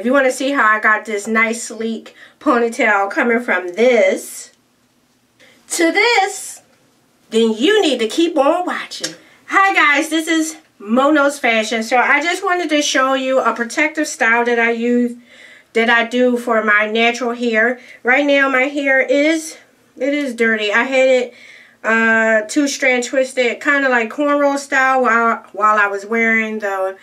If you want to see how I got this nice sleek ponytail coming from this to this, then you need to keep on watching. Hi guys, this is Mono's Fashion. So I just wanted to show you a protective style that I use, that I do for my natural hair. Right now my hair is dirty. I had it 2-strand twisted, kind of like cornrow style while I was wearing the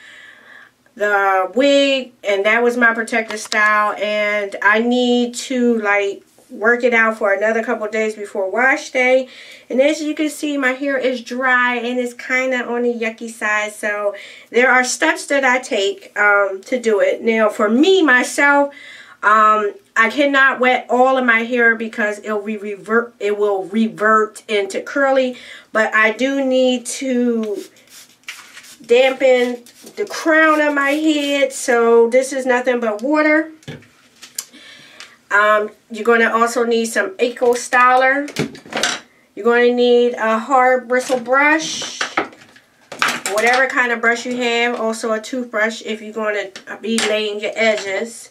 wig, and that was my protective style, and I need to like work it out for another couple of days before wash day. And as you can see, my hair is dry and it's kind of on the yucky side, so there are steps that I take to do it. Now for me myself, I cannot wet all of my hair because it will revert into curly, but I do need to dampen the crown of my head. So this is nothing but water. You're going to also need some Eco Styler. You're going to need a hard bristle brush, whatever kind of brush you have. Also a toothbrush if you're going to be laying your edges.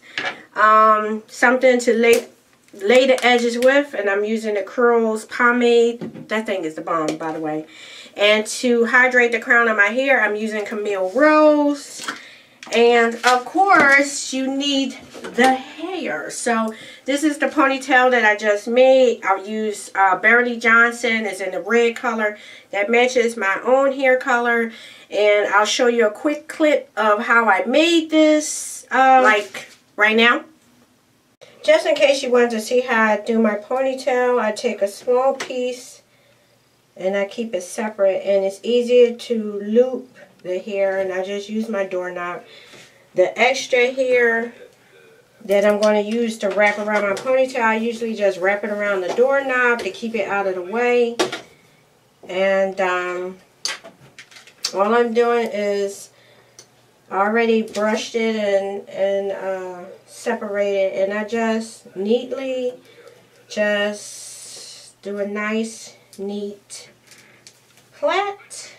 Something to lay the edges with, and I'm using the Curls pomade. That thing is the bomb, by the way. And to hydrate the crown of my hair, I'm using Camille Rose. And of course, you need the hair. So this is the ponytail that I just made. I'll use Beverly Johnson. It's in the red color that matches my own hair color. And I'll show you a quick clip of how I made this, like right now. Just in case you wanted to see how I do my ponytail, I take a small piece and I keep it separate, and it's easier to loop the hair, and I just use my doorknob. The extra hair that I'm going to use to wrap around my ponytail, I usually just wrap it around the doorknob to keep it out of the way. And all I'm doing is I already brushed it and separated, and I just neatly just do a nice neat plait.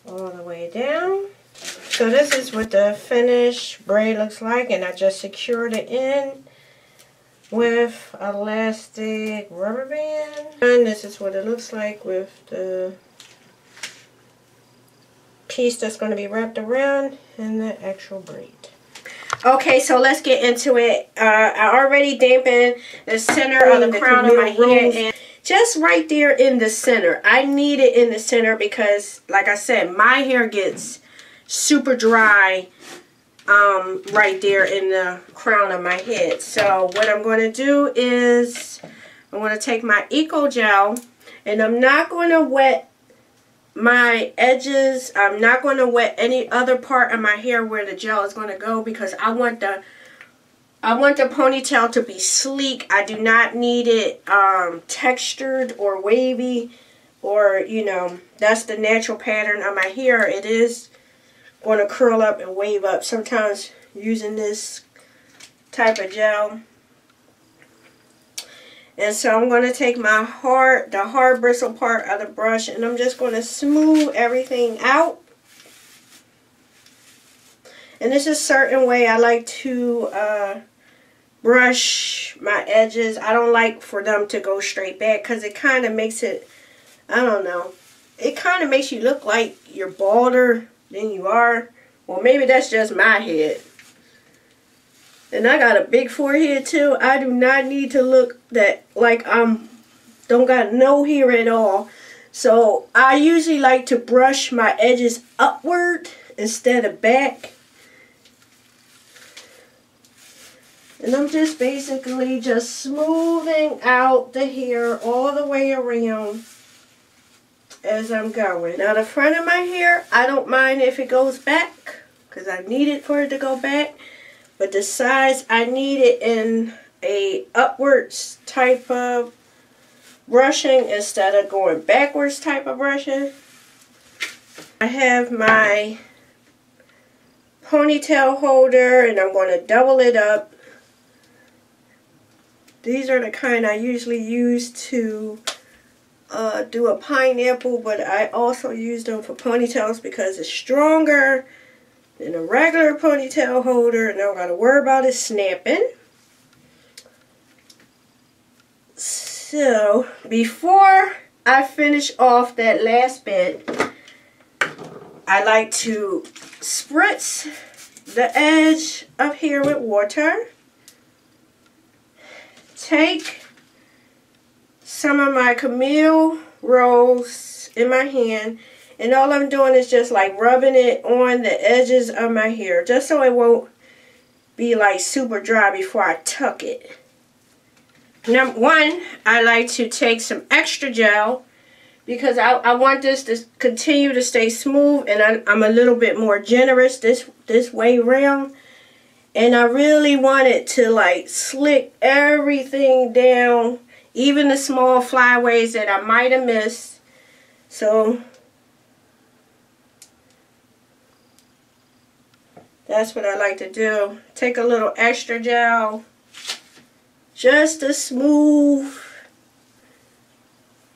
All the way down. So this is what the finished braid looks like, and I just secured it in with elastic rubber band. And this is what it looks like with the piece that's going to be wrapped around and the actual braid. Okay, so let's get into it. I already dampened the center of the crown of my head, and just right there in the center. I need it in the center because, like I said, my hair gets super dry right there in the crown of my head. So what I'm going to do is I'm going to take my Eco Gel, and I'm not going to wet my edges. I'm not going to wet any other part of my hair where the gel is going to go, because I want the ponytail to be sleek. I do not need it textured or wavy, or, you know, that's the natural pattern of my hair. It is going to curl up and wave up sometimes using this type of gel. And so I'm going to take my the hard bristle part of the brush, and I'm just going to smooth everything out. And this is a certain way I like to brush my edges. I don't like for them to go straight back, because it kind of makes it, I don't know, it kind of makes you look like you're balder than you are. Well, maybe that's just my head. And I got a big forehead too. I do not need to look that like don't got no hair at all. So I usually like to brush my edges upward instead of back. And I'm just basically just smoothing out the hair all the way around as I'm going. Now the front of my hair, I don't mind if it goes back, because I need it for it to go back. But the sides, I need it in a upwards type of brushing instead of going backwards type of brushing. I have my ponytail holder, and I'm going to double it up. These are the kind I usually use to do a pineapple, but I also use them for ponytails because it's stronger than a regular ponytail holder, and I don't got to worry about it snapping. So before I finish off that last bit, I like to spritz the edge of here with water. Take some of my Camille Rose in my hand, and all I'm doing is just like rubbing it on the edges of my hair, just so it won't be like super dry before I tuck it. Number one, I like to take some extra gel because I want this to continue to stay smooth, and I'm a little bit more generous this way around. And I really want it to like slick everything down, even the small flyaways that I might have missed. So that's what I like to do. Take a little extra gel just to smooth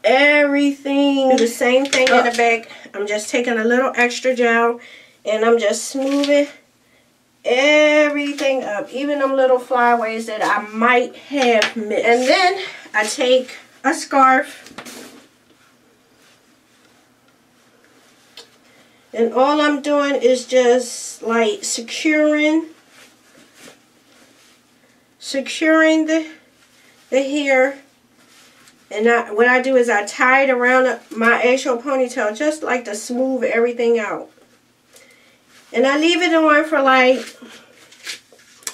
everything. Do the same thing in the back. I'm just taking a little extra gel and I'm just smoothing everything up, even them little flyaways that I might have missed. And then I take a scarf, and all I'm doing is just like securing the hair. And what I do is I tie it around my actual ponytail, just like to smooth everything out. And I leave it on for like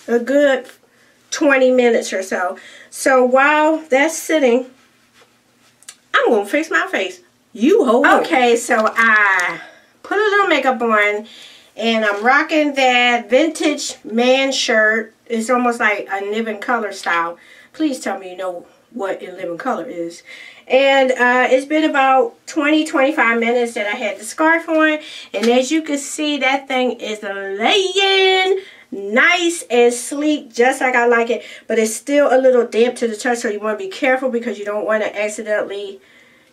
a good 20 minutes or so. So while that's sitting, I'm going to fix my face. You hold on. Okay, so I put a little makeup on, and I'm rocking that vintage man shirt. It's almost like a living color style. Please tell me you know what in living color is. And it's been about 20-25 minutes that I had the scarf on, and as you can see, that thing is laying nice and sleek, just like I like it, but it's still a little damp to the touch, so you want to be careful because you don't want to accidentally,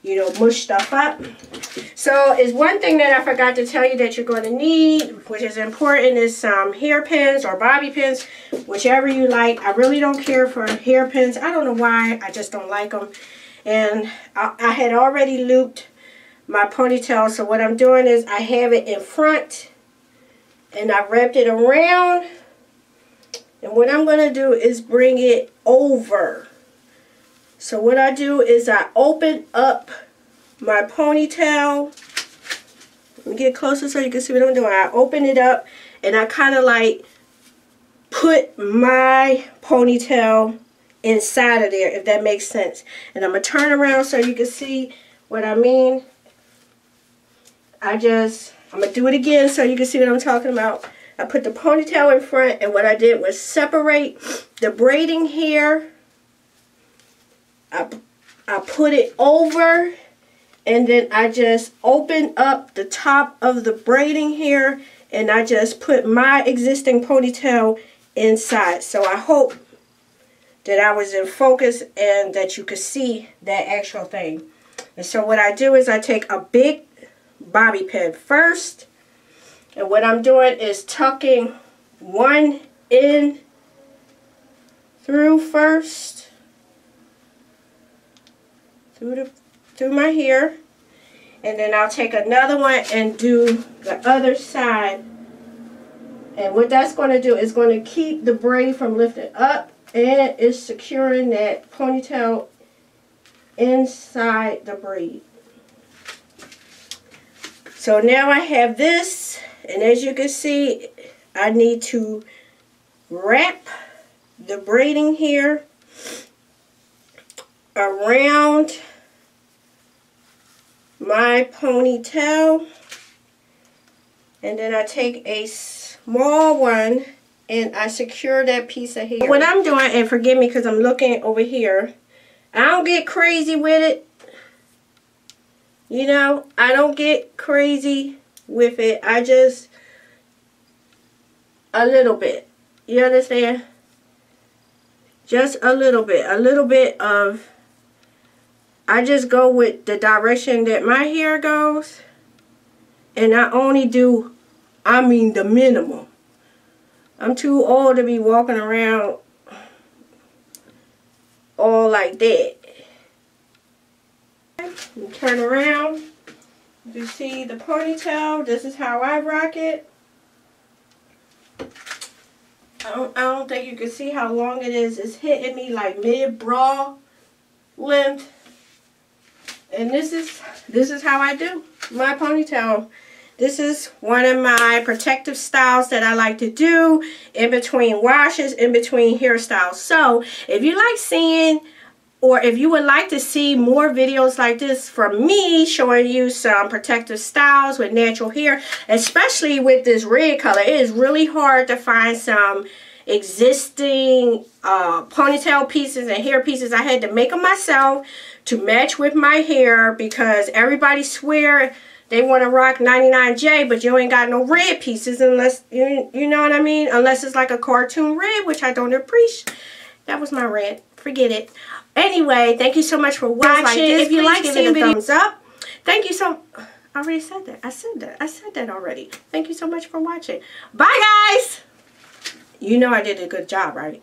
you know, mush stuff up. So is one thing that I forgot to tell you that you're going to need, which is important, is some hairpins or bobby pins, whichever you like. I really don't care for hairpins. I don't know why, I just don't like them. And I had already looped my ponytail, so what I'm doing is I have it in front and I wrapped it around, and what I'm going to do is bring it over. So what I do is I open up my ponytail. Let me get closer so you can see what I'm doing. I open it up and I kind of like put my ponytail inside of there, if that makes sense. And I'm going to turn around so you can see what I mean. I'm going to do it again so you can see what I'm talking about. I put the ponytail in front, and what I did was separate the braiding hair. I put it over, and then I just open up the top of the braiding hair, and I just put my existing ponytail inside. So I hope that I was in focus and that you could see that actual thing. And so what I do is I take a big bobby pin first, and what I'm doing is tucking one in through first, through my hair, and then I'll take another one and do the other side. And what that's going to do is going to keep the braid from lifting up, and it's securing that ponytail inside the braid. So now I have this, and as you can see, I need to wrap the braiding here around my ponytail, and then I take a small one and I secure that piece of hair. What I'm doing, and forgive me because I'm looking over here, I don't get crazy with it. You know, I don't get crazy with it. I just, a little bit. You understand? Just a little bit. A little bit of I just go with the direction that my hair goes. And I only do, the minimum. I'm too old to be walking around all like that. You turn around. You see the ponytail. This is how I rock it. I don't think you can see how long it is. It's hitting me like mid-bra length. And this is how I do my ponytail. This is one of my protective styles that I like to do in between washes, in between hairstyles. So if you like seeing, or if you would like to see more videos like this from me showing you some protective styles with natural hair, especially with this red color, it is really hard to find some existing ponytail pieces and hair pieces. I had to make them myself to match with my hair because everybody swear they want to rock 99J, but you ain't got no red pieces unless, you know what I mean? Unless it's like a cartoon red, which I don't appreciate. That was my rant. Forget it. Anyway, thank you so much for watching. Like this, if you like, give give it it a a thumbs up. Thank you so... I already said that. I said that already. Thank you so much for watching. Bye, guys! You know I did a good job, right?